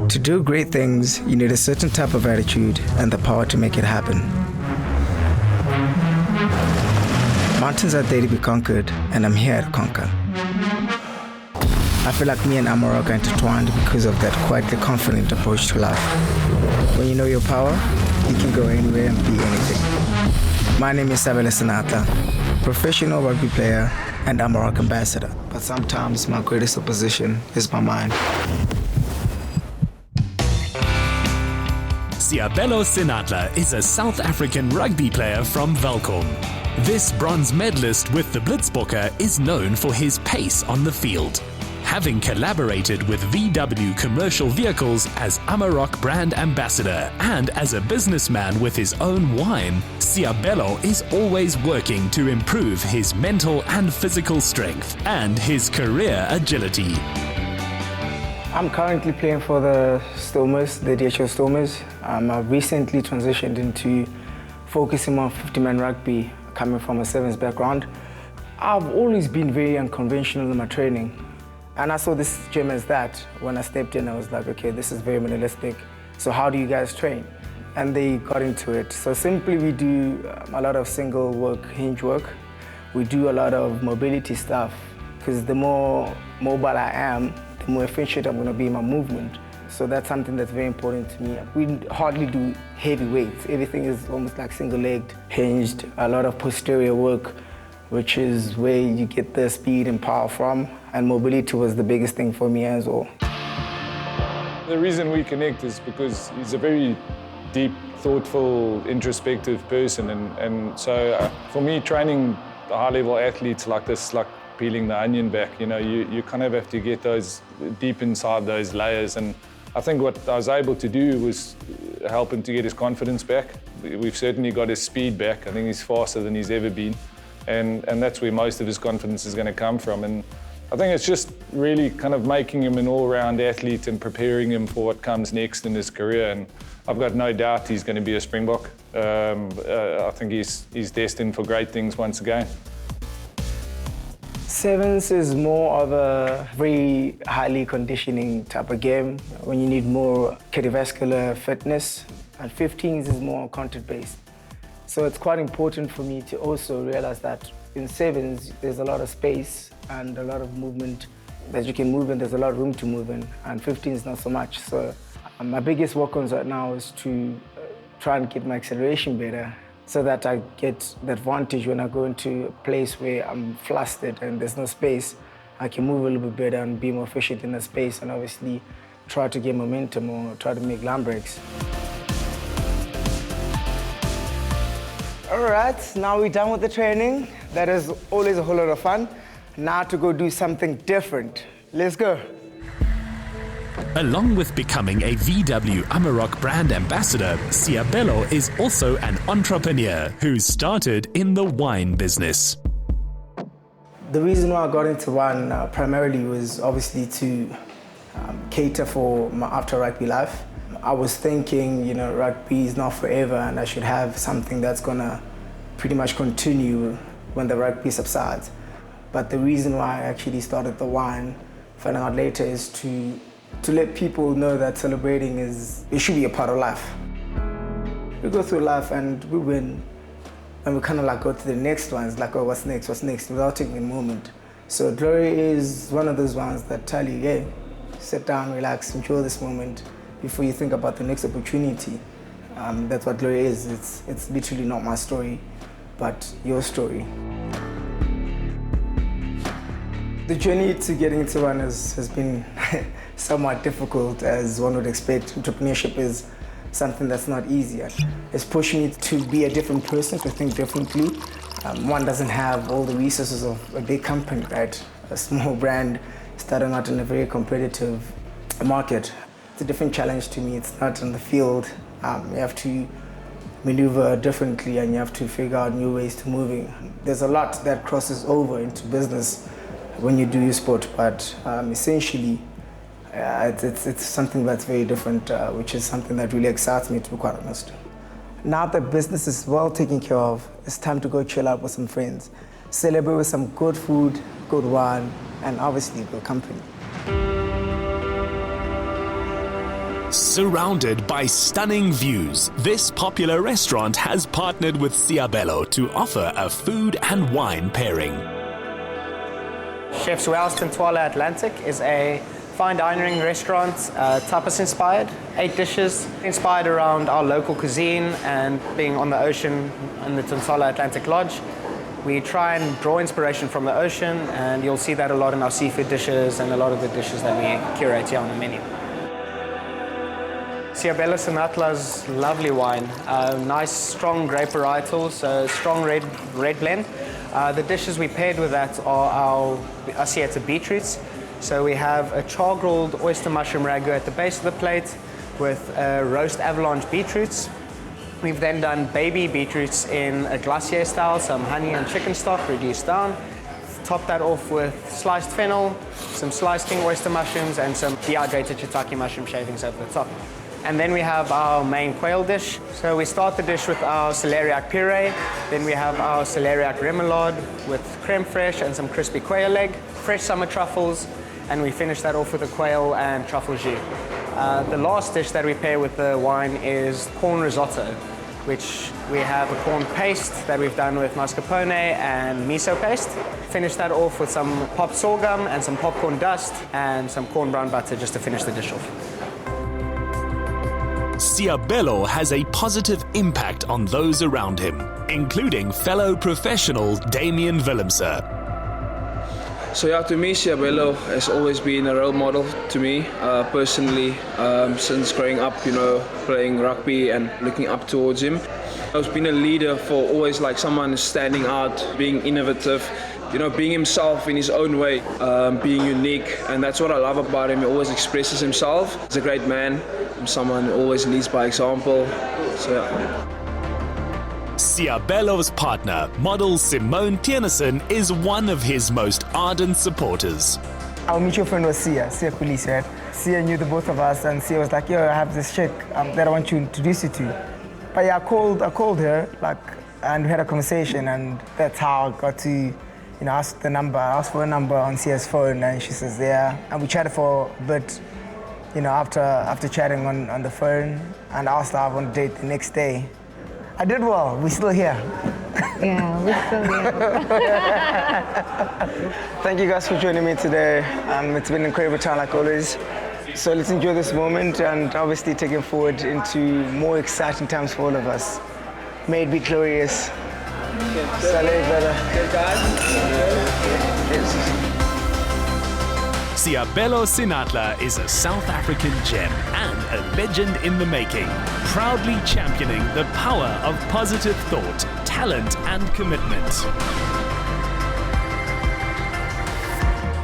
To do great things, you need a certain type of attitude and the power to make it happen. Mountains are there to be conquered, and I'm here to conquer. I feel like me and Amarok are intertwined because of that quietly confident approach to life. When you know your power, you can go anywhere and be anything. My name is Seabelo Senatla, professional rugby player and Amarok ambassador. But sometimes my greatest opposition is my mind. Seabelo Senatla is a South African rugby player from Welkom. This bronze medalist with the Blitzbok is known for his pace on the field. Having collaborated with VW Commercial Vehicles as Amarok brand ambassador and as a businessman with his own wine, Seabelo is always working to improve his mental and physical strength and his career agility. I'm currently playing for the Stormers, the DHL Stormers. I've recently transitioned into focusing on 50-man rugby, coming from a sevens background. I've always been very unconventional in my training. And I saw this gym as that. When I stepped in, I was like, okay, this is very minimalistic. So how do you guys train? And they got into it. So simply we do a lot of single work, hinge work. We do a lot of mobility stuff, because the more mobile I am, the more efficient I'm going to be in my movement. So that's something that's very important to me. We hardly do heavy weights. Everything is almost like single-legged, hinged, a lot of posterior work, which is where you get the speed and power from. And mobility was the biggest thing for me as well. The reason we connect is because he's a very deep, thoughtful, introspective person. And so for me, training high-level athletes like this, like peeling the onion back, you know, you kind of have to get those deep inside those layers. And I think what I was able to do was help him to get his confidence back. We've certainly got his speed back. I think he's faster than he's ever been. And that's where most of his confidence is going to come from. And I think it's just really kind of making him an all-round athlete and preparing him for what comes next in his career. And I've got no doubt he's going to be a Springbok. I think he's destined for great things once again. Sevens is more of a very highly conditioning type of game when you need more cardiovascular fitness, and 15s is more content-based. So it's quite important for me to also realize that in sevens, there's a lot of space and a lot of movement that you can move in, there's a lot of room to move in, and 15s not so much. So my biggest work-ons right now is to try and get my acceleration better, so that I get the advantage when I go into a place where I'm flustered and there's no space. I can move a little bit better and be more efficient in the space, and obviously try to get momentum or try to make line breaks. All right, now we're done with the training. That is always a whole lot of fun. Now to go do something different. Let's go. Along with becoming a VW Amarok brand ambassador, Seabelo is also an entrepreneur who started in the wine business. The reason why I got into wine primarily was obviously to cater for my after rugby life. I was thinking, you know, rugby is not forever and I should have something that's gonna pretty much continue when the rugby subsides. But the reason why I actually started the wine, finding out later, is to let people know that celebrating it should be a part of life. We go through life and we win, and we kind of like go to the next one. It's like, oh, what's next, without taking a moment. So Glory is one of those ones that tell you, hey, sit down, relax, enjoy this moment before you think about the next opportunity. That's what Glory is. It's literally not my story, but your story. The journey to getting into wine has been somewhat difficult, as one would expect. Entrepreneurship is something that's not easy. It's pushed me to be a different person, to think differently. One doesn't have all the resources of a big company, right? A small brand starting out in a very competitive market. It's a different challenge to me. It's not in the field. You have to maneuver differently and you have to figure out new ways to moving. There's a lot that crosses over into business when you do your sport, but essentially it's something that's very different, which is something that really excites me, to be quite honest. Now that business is well taken care of, it's time to go chill out with some friends, celebrate with some good food, good wine, and obviously good company. Surrounded by stunning views, this popular restaurant has partnered with Seabelo to offer a food and wine pairing. Chef's Warehouse Senatla Atlantic is a fine dining restaurant, tapas inspired, 8 dishes inspired around our local cuisine and being on the ocean in the Senatla Atlantic Lodge. We try and draw inspiration from the ocean, and you'll see that a lot in our seafood dishes and a lot of the dishes that we curate here on the menu. Seabelo Senatla's lovely wine, nice strong grape varietals, so strong red blend. The dishes we paired with that are our Asiata beetroots. So we have a char-grilled oyster mushroom ragu at the base of the plate with roast avalanche beetroots. We've then done baby beetroots in a glacier style, some honey and chicken stock reduced down. Top that off with sliced fennel, some sliced king oyster mushrooms, and some dehydrated shiitake mushroom shavings over the top. And then we have our main quail dish. So we start the dish with our celeriac puree, then we have our celeriac remoulade with creme fraiche and some crispy quail leg, fresh summer truffles, and we finish that off with a quail and truffle jus. The last dish that we pair with the wine is corn risotto, which we have a corn paste that we've done with mascarpone and miso paste. Finish that off with some popped sorghum and some popcorn dust and some corn brown butter just to finish the dish off. Seabelo has a positive impact on those around him, including fellow professional Damian Willemse. So yeah, to me, Seabelo has always been a role model to me personally since growing up, playing rugby and looking up towards him. He's been a leader for always like someone standing out, being innovative, being himself in his own way, being unique, and that's what I love about him. He always expresses himself. He's a great man, someone who always leads by example. So yeah. Seabelo's partner, model Simone Tienerson, is one of his most ardent supporters. Our mutual friend was Sia Police, right? Sia knew the both of us, and Sia was like, yo, I have this chick that I want to introduce you to. But yeah, I called her, and we had a conversation, and that's how I got to, ask the number. I asked for a number on Sia's phone, and she says, yeah. And we chatted for a bit, after chatting on the phone, and I asked her out on a date the next day. I did well. We're still here. Yeah, we're still here. Thank you guys for joining me today. It's been an incredible time like always. So let's enjoy this moment and obviously take it forward into more exciting times for all of us. May it be glorious. Salute, brother. Seabelo Senatla is a South African gem and a legend in the making, proudly championing the power of positive thought, talent and commitment.